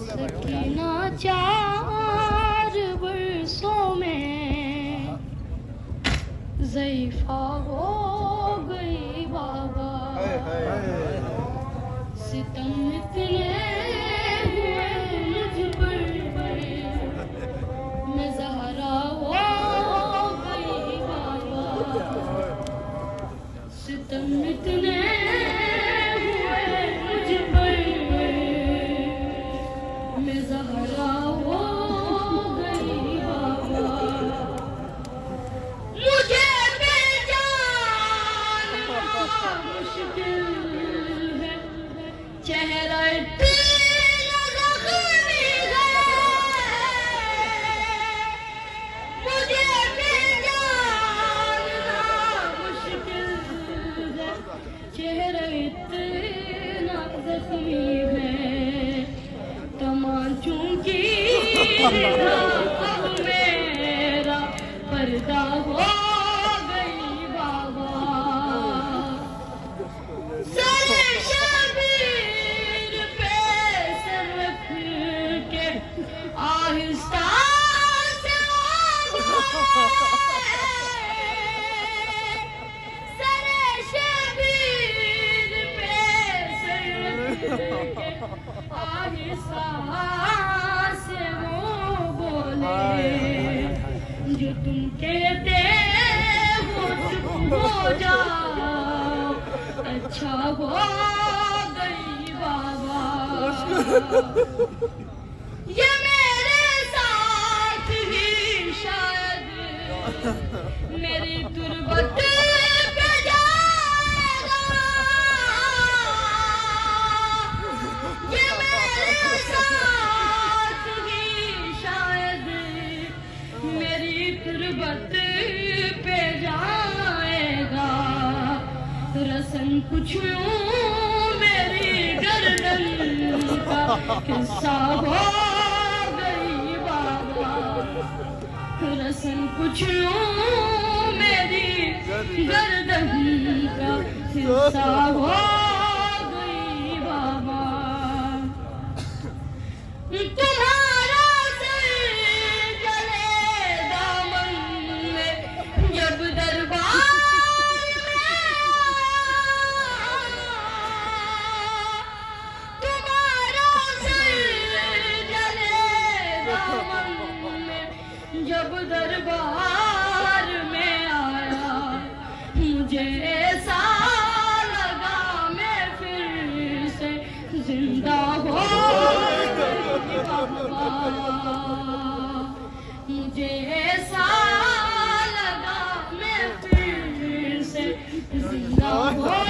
सकीना 4 बरसों में ज़ईफ़ा हो गई बाबा, सितम इतने हुए मुझ पर, मैं ज़हरा हो गई बाबा, सितम इतने हुए मुझ पर, मैं ज़हरा हो गई बाबा। मुझे बेजान मुश्किल है, चेहरा इतना ज़ख्मी है, मुझे बेजान मुश्किल है, चेहरा इतना ज़ख्मी है, तमाचों की अब मेरा पर्दा हो गई बाबा, सरे शबीर पे सर रख के आहिस्ता से सरे शबीर पे सर रख के आहिस्ता से वो बोले, जो तुम कहते हो चुप हो जाओ, अच्छा हो गई बाबा। ये मेरे साथ ही शायद मेरी तुरबत पे जाएगा, ये मेरे साथ ही शायद मेरी तुरबत पे जाएगा, रस्म कुछ यूं मेरी गर्दन का किस्सा हो गई बाबा, रस्म कुछ यूं मेरी गर्दन का किस्सा हो गई बाबा। तुम्हारा सर जले दामन में जब दरबार में तुम्हारा सर जले दामन में जब दरबार में आया, मुझे ऐसा लगा मैं फिर से जिंदा हो बाबा, मुझे ऐसा लगा मैं फिर से जिंदा हो